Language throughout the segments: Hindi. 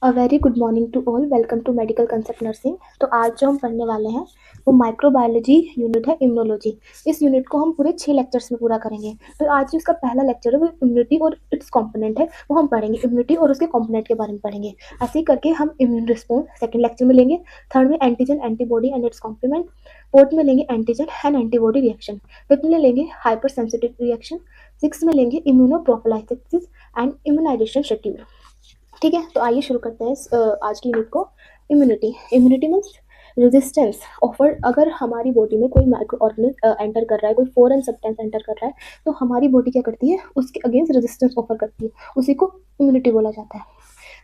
A very good morning to all. Welcome to medical concept nursing. तो आज जो हम पढ़ने वाले हैं वो माइक्रोबायोलॉजी यूनिट है, इम्यूनोलॉजी। इस यूनिट को हम पूरे 6 लेक्चर्स में पूरा करेंगे। तो आज जो इसका पहला लेक्चर है वो इम्यूनिटी और इट्स कंपोनेंट है, वो हम पढ़ेंगे। इम्यूनिटी और उसके कंपोनेंट के बारे में पढ़ेंगे। ऐसे ही करके हम इम्यून रिस्पॉन्स सेकंड लेक्चर में लेंगे। थर्ड में antigen, antibody and its complement. Fourth में लेंगे antigen and antibody reaction. Fifth में लेंगे हाइपर सेंसिटिव रिएक्शन। सिक्स में लेंगे immuno prophylaxis and immunisation schedule. ठीक है, तो आइए शुरू करते हैं आज की यूनिट को। Immunity. Immunity means resistance offer. अगर हमारी बॉडी में कोई माइक्रो ऑर्गेनिज्म एंटर कर रहा है, कोई फॉरेन सब्सटेंस एंटर कर रहा है, तो हमारी बॉडी क्या करती है, उसके अगेंस्ट रेजिस्टेंस ऑफर करती है। उसी को इम्यूनिटी बोला जाता है।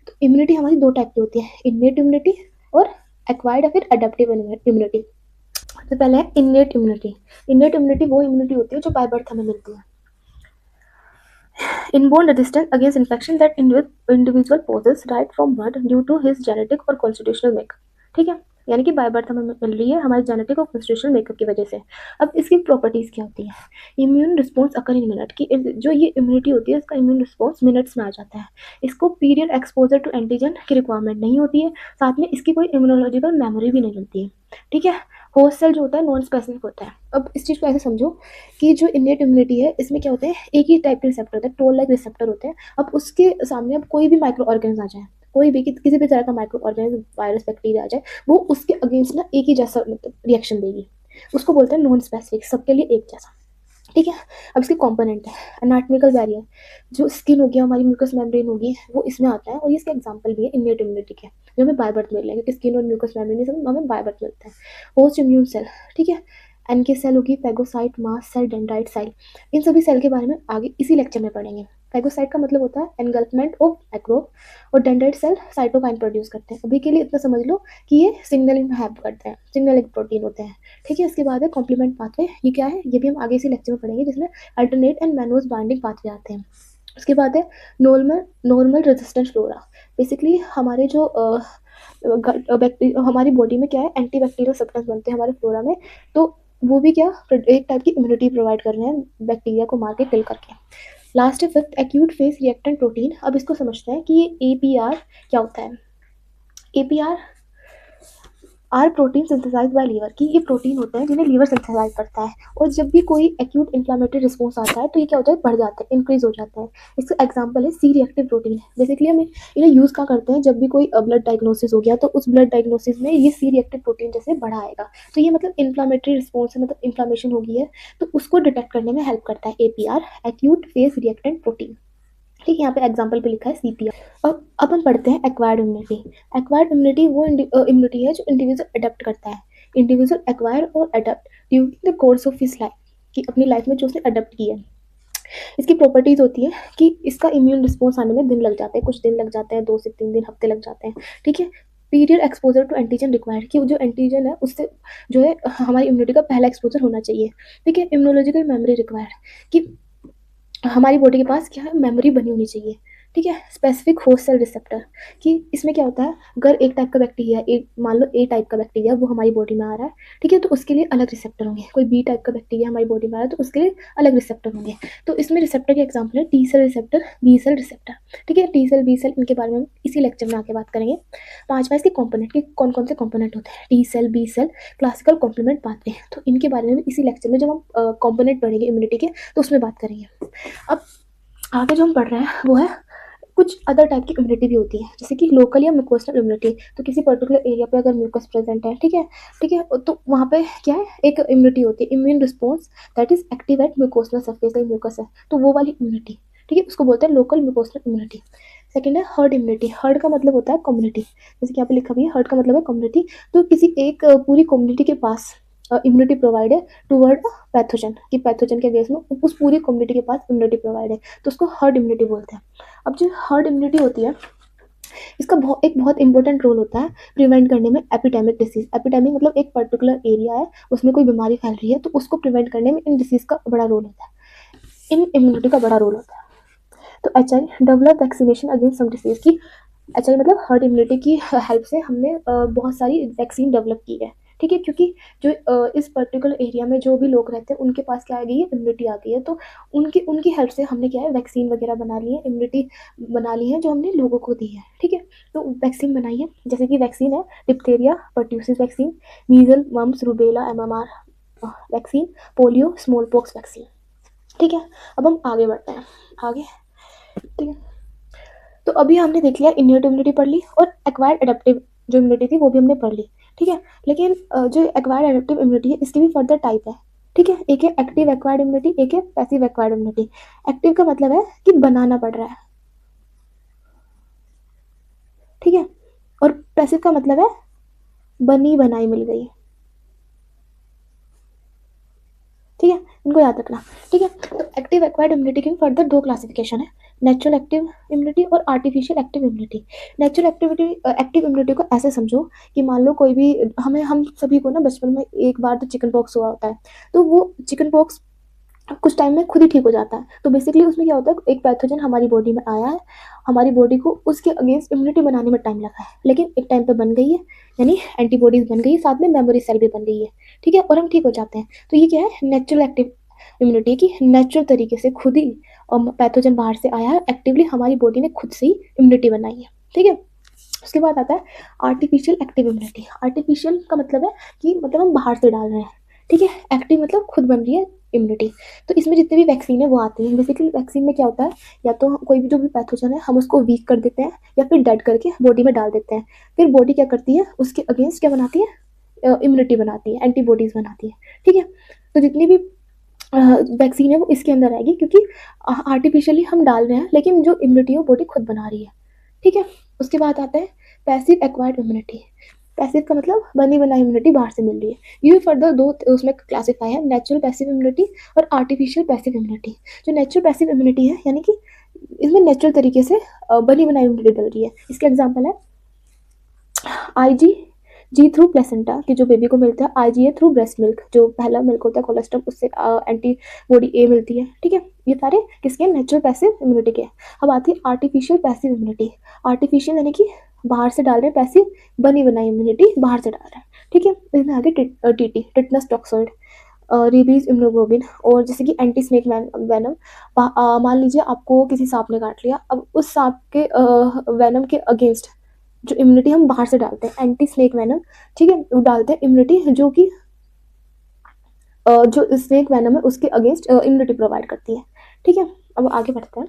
तो इम्यूनिटी हमारी दो टाइप की होती है, इन्नेट इम्यूनिटी और एक्वायर्ड या फिर अडेप्टिव इम्यूनिटी। तो पहले है इन्नेट इम्यूनिटी। इन्नेट इम्यूनिटी वो इम्यूनिटी होती है जो बाय बर्थ हमें मिलती है। Inborn resistance against infection that individual possesses right from birth due to his genetic और constitutional makeup। ठीक है, यानी कि बाय बर्थ हमें मिल रही है हमारे जेनेटिक और कॉन्स्टिट्यूशनल मेकअप की वजह से। अब इसकी प्रॉपर्टीज क्या होती है? इम्यून रिस्पॉन्स अकर इन मिनट की। जो ये इम्यूनिटी होती है इसका इम्यून रिस्पॉन्स मिनट्स में आ जाता है। इसको पीरियड एक्सपोजर टू एंटीजन की रिक्वायरमेंट नहीं होती है, साथ में इसकी कोई इम्यूनोलॉजिकल मेमोरी भी नहीं मिलती है। ठीक है, होस्ट सेल जो होता है नॉन स्पेसिफिक होता है। अब इस चीज़ को ऐसे समझो कि जो इन्नेट इम्यूनिटी है इसमें क्या होता है, एक ही टाइप के रिसेप्टर होते हैं, टोल लाइक रिसेप्टर होते हैं। अब उसके सामने अब कोई भी माइक्रो ऑर्गेनिज्म आ जाए, कोई भी किसी भी तरह का माइक्रो ऑर्गेनिज्म, वायरस, बैक्टीरिया आ जाए, वो उसके अगेंस्ट ना एक ही जैसा मतलब रिएक्शन देगी। उसको बोलते हैं नॉन स्पेसिफिक, सबके लिए एक जैसा। ठीक है, अब इसके कंपोनेंट है एनाटॉमिकल बैरियर। जो स्किन होगी, हमारी म्यूकस मेम्ब्रेन होगी, वो इसमें आता है। और ये इसके एग्जांपल भी है इन्नेट इम्यूनिटी के, जो हमें बाय बर्थ मिल रहे हैं, क्योंकि स्किन और म्यूकस मेम्ब्रेन सब हमें बाय बर्थ मिलता है। Host immune cell. ठीक है, एनके सेल होगी, phagocyte, mast cell, dendrite cell. इन सभी सेल के बारे में आगे इसी लेक्चर में पढ़ेंगे। फेगोसाइट का मतलब होता है एनगल्फमेंट ऑफ माइक्रोब, और डेंड्राइट सेल साइटोकाइन प्रोड्यूस करते हैं। अभी के लिए इतना समझ लो कि ये सिग्नलिंग हेल्प करते हैं, सिग्नलिंग प्रोटीन होते हैं। ठीक है, इसके बाद है कॉम्प्लीमेंट पाथवे। ये क्या है, ये भी हम आगे इसी लेक्चर में पढ़ेंगे, जिसमें अल्टरनेट एंड मैनुअस बाइंडिंग पाथवे आते हैं। उसके बाद है normal normal resistant flora. Basically हमारे जो हमारी बॉडी में क्या है, एंटी बैक्टीरियल सब्सटेंस बनते हैं हमारे फ्लोरा में। तो वो भी क्या, एक टाइप की इम्यूनिटी प्रोवाइड कर रहे हैं बैक्टीरिया को मार के किल करके। लास्ट है fifth, acute phase reactant protein. अब इसको समझते हैं कि ये एपीआर क्या होता है। APR are protein synthesise by liver. की ये प्रोटीन होते हैं जिन्हें लीवर सिंथेसाइज करता है। और जब भी कोई एक्यूट इन्फ्लामेटरी रिस्पॉन्स आता है तो ये क्या होता है, बढ़ जाते हैं, इंक्रीज हो जाते हैं। इसका एग्जांपल है सी रिएक्टिव प्रोटीन। बेसिकली हम इन्हें यूज़ क्या करते हैं, जब भी कोई ब्लड डायग्नोसिस हो गया तो उस ब्लड डायग्नोसिस में ये सी रिएक्टिव प्रोटीन जैसे बढ़ा आएगा। तो ये मतलब इन्फ्लामेटरी रिस्पॉन्स है, मतलब इन्फ्लामेशन हो गई है, तो उसको डिटेक्ट करने में हेल्प करता है APR, acute phase reactant protein. ठीक है, यहाँ पे एग्जाम्पल पे लिखा है सीपीआर। अब हम पढ़ते हैं एक्वायर्ड इम्यूनिटी। एक्वायर्ड इम्यूनिटी वो इम्यूनिटी है जो इंडिविजुअल अडेप्ट करता है। इंडिविजुअल एक्वायर और adapt during the course of his life, कि अपनी लाइफ में जो उसने अडेप्ट किया है। इसकी प्रॉपर्टीज होती है कि इसका इम्यून रिस्पॉन्स आने में दिन लग जाते हैं, कुछ दिन लग जाते हैं, 2 से 3 दिन, हफ्ते लग जाते हैं। ठीक है, period exposure to antigen required, कि जो एंटीजन है उससे जो है हमारी इम्यूनिटी का पहला एक्सपोजर होना चाहिए। ठीक है, इम्यूनोलॉजिकल मेमोरी रिक्वायर्ड, कि हमारी बॉडी के पास क्या है, मेमोरी बनी होनी चाहिए। ठीक है, स्पेसिफिक होस्ट सेल रिसेप्टर, कि इसमें क्या होता है, अगर एक टाइप का बैक्टीरिया, एक मान लो ए टाइप का बैक्टीरिया वो हमारी बॉडी में आ रहा है, ठीक है, तो उसके लिए अलग रिसेप्टर होंगे। कोई बी टाइप का बैक्टीरिया हमारी बॉडी में आ रहा है तो उसके लिए अलग रिसेप्टर होंगे। तो इसमें रिसेप्टर के एग्जाम्पल है T cell receptor, B cell receptor. ठीक है, टी सेल, बी सेल, इनके बारे में हम इसी लेक्चर में आके बात करेंगे। पांचवा इसके कॉम्पोनेंट, के कौन कौन से कॉम्पोनेंट होते हैं, T cell, B cell, classical complement pathway. तो इनके बारे में इसी लेक्चर में जब हम कॉम्पोनेंट पढ़ेंगे इम्यूनिटी के तो उसमें बात करेंगे। अब आगे जो हम पढ़ रहे हैं वो है कुछ अदर टाइप की इम्यूनिटी भी होती है, जैसे कि लोकल या म्यूकोसनल इम्यूनिटी। तो किसी पर्टिकुलर एरिया पे अगर म्यूकस प्रेजेंट है, ठीक है, ठीक है, तो वहाँ पे क्या है, एक इम्यूनिटी होती है, immune response that is active at mucosal surface, like mucus है तो वो वाली इम्यूनिटी। ठीक है, उसको बोलते हैं लोकल म्यूकोसनल इम्यूनिटी। सेकेंड है हर्ड इम्यूनिटी। हर्ड का मतलब होता है कम्युनिटी, जैसे कि यहाँ पे लिखा भी है, हर्ड का मतलब है कम्युनिटी। तो किसी एक पूरी कम्युनिटी के पास इम्यूनिटी प्रोवाइड है टूवर्ड पैथोजन, कि पैथोजन के अगेंस्ट में उस पूरी कम्युनिटी के पास इम्यूनिटी प्रोवाइड है, तो उसको हर्ड इम्यूनिटी बोलते हैं। अब जो हर्ड इम्यूनिटी होती है इसका एक बहुत इंपॉर्टेंट रोल होता है प्रिवेंट करने में एपिडेमिक डिसीज। एपिडेमिक मतलब एक पर्टिकुलर एरिया है उसमें कोई बीमारी फैल रही है, तो उसको प्रिवेंट करने में इन डिसीज का बड़ा रोल होता है, इन इम्यूनिटी का बड़ा रोल होता है। तो H develop vaccination against some disease की, एच मतलब हर्ड इम्यूनिटी की हेल्प से हमने बहुत सारी वैक्सीन डेवलप की है। ठीक है, क्योंकि जो इस पर्टिकुलर एरिया में जो भी लोग रहते हैं उनके पास क्या आ गई है, इम्यूनिटी आ गई है। तो उनकी उनकी हेल्प से हमने क्या है, वैक्सीन वगैरह बना ली है, इम्यूनिटी बना ली है जो हमने लोगों को दी है। ठीक है, तो वैक्सीन बनाई है, जैसे कि वैक्सीन है diphtheria pertussis vaccine, measles mumps rubella MMR vaccine, polio small pox vaccine. ठीक है, अब हम आगे बढ़ते हैं आगे। ठीक है, तो अभी हमने देख लिया इन्हेट इम्यूनिटी पढ़ ली और एक्वायर्ड एडेप्टिव जो इम्यूनिटी थी वो भी हमने पढ़ ली। ठीक है, लेकिन जो एक्वायर्ड एडेप्टिव इम्यूनिटी है इसके भी फर्दर टाइप है। ठीक है, एक है एक्टिव एक्वायर्ड इम्यूनिटी, एक है पैसिव एक्वायर्ड इम्यूनिटी। एक्टिव का मतलब है कि बनाना पड़ रहा है। ठीक है, और पैसिव का मतलब है बनी बनाई मिल गई। ठीक है, इनको याद रखना। ठीक है, तो एक्टिव एक्वायर्ड इम्यूनिटी की फर्दर दो क्लासिफिकेशन है, नेचुरल एक्टिव इम्यूनिटी और artificial active immunity. Natural active immunity को ऐसे समझो कि मान लो कोई भी हम सभी को ना बचपन में एक बार तो चिकन पॉक्स हुआ होता है, तो वो चिकन पॉक्स कुछ टाइम में खुद ही ठीक हो जाता है। तो बेसिकली उसमें क्या होता है, एक पैथोजन हमारी बॉडी में आया है, हमारी बॉडी को उसके अगेंस्ट इम्यूनिटी बनाने में टाइम लगा है, लेकिन एक टाइम पे बन गई है, यानी एंटीबॉडीज बन गई है, साथ में मेमोरी सेल भी बन गई है। ठीक है, और हम ठीक हो जाते हैं। तो ये क्या है, नेचुरल एक्टिव इम्यूनिटी की नेचुरल तरीके से खुद ही पैथोजन बाहर से आया है, एक्टिवली हमारी बॉडी ने खुद से ही इम्यूनिटी बनाई है। ठीक है, उसके बाद आता है आर्टिफिशियल एक्टिव इम्यूनिटी। आर्टिफिशियल का मतलब है कि मतलब हम बाहर से डाल रहे हैं। ठीक है, एक्टिव मतलब खुद बन रही है इम्यूनिटी। तो इसमें जितने भी वैक्सीन है वो आती है। बेसिकली वैक्सीन में क्या होता है, या तो कोई भी जो भी पैथोजन है हम उसको वीक कर देते हैं या फिर डेड करके बॉडी में डाल देते हैं। फिर बॉडी क्या करती है, उसके अगेंस्ट क्या बनाती है, इम्यूनिटी बनाती है, एंटीबॉडीज बनाती है। ठीक है, तो जितनी भी वैक्सीन है वो इसके अंदर आएगी, क्योंकि आर्टिफिशियली हम डाल रहे हैं लेकिन जो इम्यूनिटी है वो बॉडी खुद बना रही है। ठीक है, उसके बाद आता है पैसिव एक्वायर्ड इम्यूनिटी। पैसिव का मतलब बनी बनाई इम्यूनिटी बाहर से मिल रही है। ये फर्दर दो उसमें क्लासिफाई है, नेचुरल पैसिव इम्यूनिटी और आर्टिफिशियल पैसिव इम्यूनिटी। जो नेचुरल पैसिव इम्यूनिटी है, यानी कि इसमें नेचुरल तरीके से बनी बनाई इम्यूनिटी डल रही है। इसके एग्जाम्पल है आईजी थ्रू प्लेसेंटा कि जो बेबी को मिलता है, आईजीए थ्रू ब्रेस्ट मिल्क जो पहला मिल्क होता है कोलेस्ट्रम, उससे एंटीबॉडी ए मिलती है। ठीक है, ये सारे किसके नेचुरल पैसिव इम्यूनिटी के। अब आती है आर्टिफिशियल पैसिव इम्यूनिटी। आर्टिफिशियल यानी कि बाहर से डाल रहे हैं, पैसिव बनी बनाई इम्यूनिटी बाहर से डाल रहे हैं। ठीक है, इसमें आगे TT tetanus toxoid, rabies immunoglobulin, और जैसे कि एंटी स्नेक वेनम। मान लीजिए आपको किसी सांप ने काट लिया, अब उस सांप के वेनम के अगेंस्ट जो इम्यूनिटी हम बाहर से डालते हैं, एंटी स्नेक वेनम। ठीक है, वो डालते हैं इम्यूनिटी जो कि जो स्नेक वेनम है उसके अगेंस्ट इम्यूनिटी प्रोवाइड करती है। ठीक है, अब आगे बढ़ते हैं।